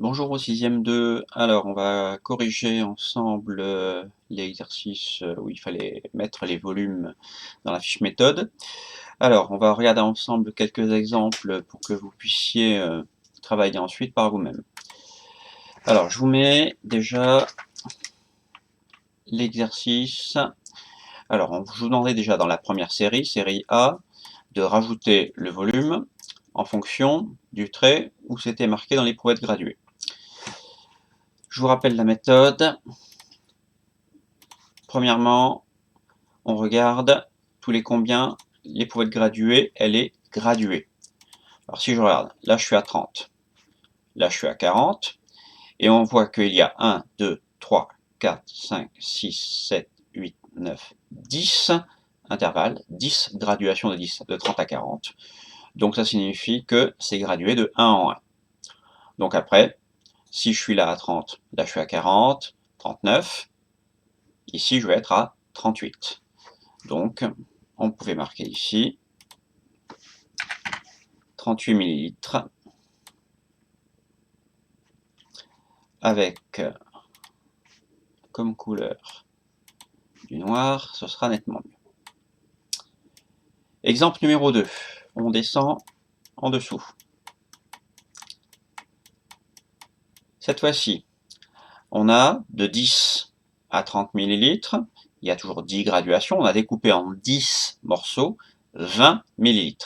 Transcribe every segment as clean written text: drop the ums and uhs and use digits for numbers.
Bonjour au sixième 2. Alors, on va corriger ensemble l'exercice où il fallait mettre les volumes dans la fiche méthode. Alors, on va regarder ensemble quelques exemples pour que vous puissiez travailler ensuite par vous-même. Alors, je vous mets déjà l'exercice. Alors, je vous demanderai déjà dans la première série, série A, de rajouter le volume en fonction du trait où c'était marqué dans l'éprouvette graduée. Je vous rappelle la méthode. Premièrement, on regarde tous les combien, l'éprouvette graduée, elle est graduée. Alors si je regarde, là je suis à 30, là je suis à 40, et on voit qu'il y a 1, 2, 3, 4, 5, 6, 7, 8, 9, 10 intervalles, 10 graduations de 30 à 40. Donc ça signifie que c'est gradué de 1 en 1. Donc après, si je suis là à 30, là je suis à 40, 39, ici je vais être à 38. Donc, on pouvait marquer ici 38 ml avec comme couleur du noir, ce sera nettement mieux. Exemple numéro 2, on descend en dessous. Cette fois-ci, on a de 10 à 30 ml, il y a toujours 10 graduations, on a découpé en 10 morceaux 20 ml.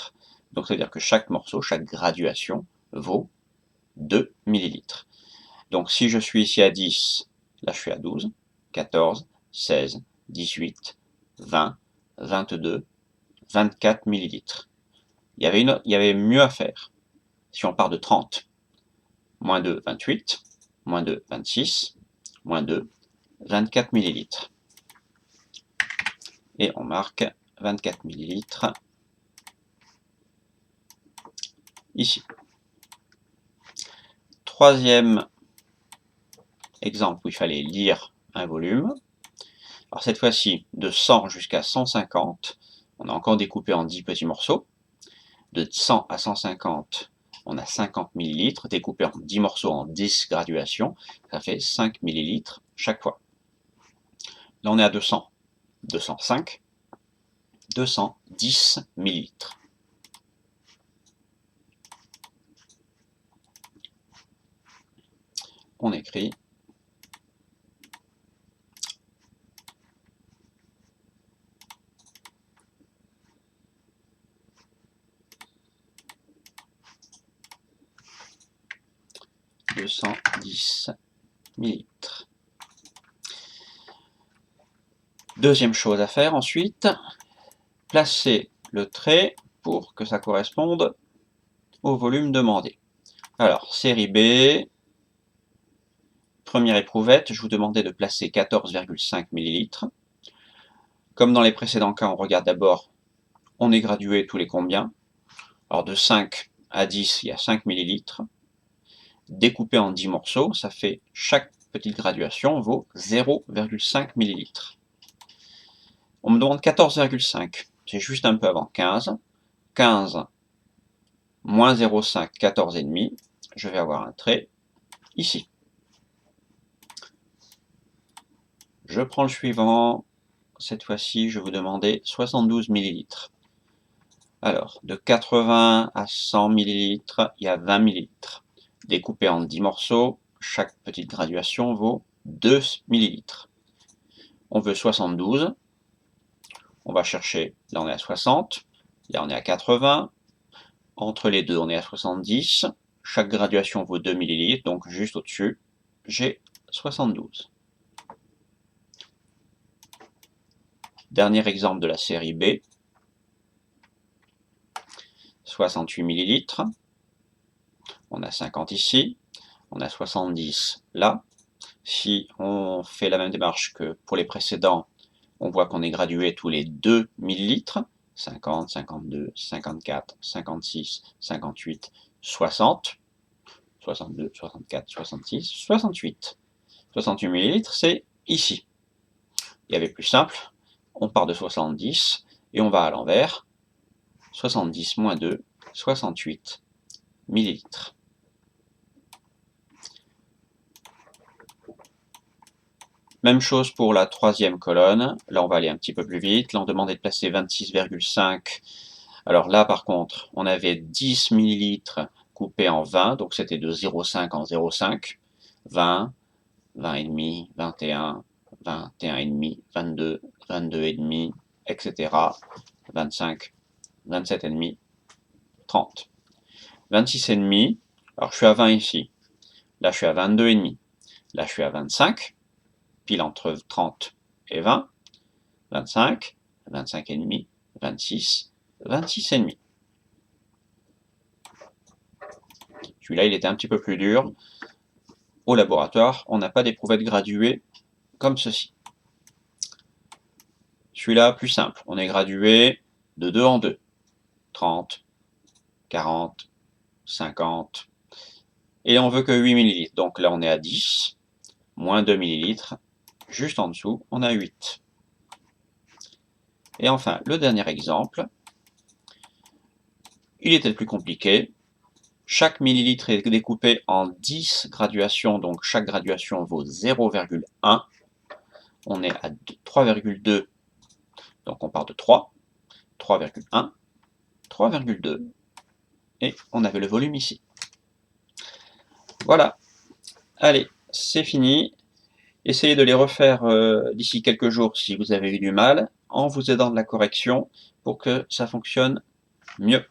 Donc ça veut dire que chaque morceau, chaque graduation vaut 2 ml. Donc si je suis ici à 10, là je suis à 12, 14, 16, 18, 20, 22, 24 millilitres. Il y avait mieux à faire. Si on part de 30, moins 2, 28, moins 2, 26, moins 2, 24 millilitres. Et on marque 24 millilitres ici. Troisième exemple où il fallait lire un volume. Alors cette fois-ci, de 100 jusqu'à 150, on a encore découpé en 10 petits morceaux. De 100 à 150, on a 50 ml, découpé en 10 morceaux en 10 graduations, ça fait 5 ml chaque fois. Là on est à 200, 205, 210 ml. On écrit « 210 ml ». Deuxième chose à faire ensuite, placer le trait pour que ça corresponde au volume demandé. Alors, série B, première éprouvette, je vous demandais de placer 14,5 ml. Comme dans les précédents cas, on regarde d'abord, on est gradué tous les combien. Alors de 5 à 10, il y a 5 ml. Découpé en 10 morceaux, ça fait chaque petite graduation vaut 0,5 ml. On me demande 14,5, c'est juste un peu avant 15. 15 moins 0,5, 14,5. Je vais avoir un trait ici. Je prends le suivant. Cette fois-ci, je vais vous demander 72 ml. Alors, de 80 à 100 ml, il y a 20 ml. Découpé en 10 morceaux, chaque petite graduation vaut 2 ml. On veut 72. On va chercher, là on est à 60, là on est à 80. Entre les deux, on est à 70. Chaque graduation vaut 2 ml, donc juste au-dessus, j'ai 72. Dernier exemple de la série B. 68 ml. On a 50 ici. On a 70 là. Si on fait la même démarche que pour les précédents, on voit qu'on est gradué tous les 2 millilitres. 50, 52, 54, 56, 58, 60, 62, 64, 66, 68. 68 millilitres, c'est ici. Il y avait plus simple, on part de 70 et on va à l'envers. 70 moins 2, 68 millilitres. Même chose pour la troisième colonne. Là, on va aller un petit peu plus vite. Là, on demandait de placer 26,5. Alors là, par contre, on avait 10 millilitres coupés en 20, donc c'était de 0,5 en 0,5. 20, 20,5, 21, 21,5, 22, 22,5, etc. 25, 27,5, 30. 26,5, alors je suis à 20 ici. Là, je suis à 22,5. Là, je suis à 25, pile entre 30 et 20. 25, 25,5, 26, 26,5. Celui-là, il était un petit peu plus dur. Au laboratoire, on n'a pas d'éprouvettes graduées comme ceci. Celui-là, plus simple. On est gradué de 2 en 2. 30, 40, 50. Et on veut que 8 ml. Donc là, on est à 10, moins 2 ml. Juste en dessous, on a 8. Et enfin, le dernier exemple, il était le plus compliqué. Chaque millilitre est découpé en 10 graduations, donc chaque graduation vaut 0,1. On est à 3,2, donc on part de 3, 3,1, 3,2, et on avait le volume ici. Voilà, allez, c'est fini. Essayez de les refaire d'ici quelques jours si vous avez eu du mal, en vous aidant de la correction pour que ça fonctionne mieux.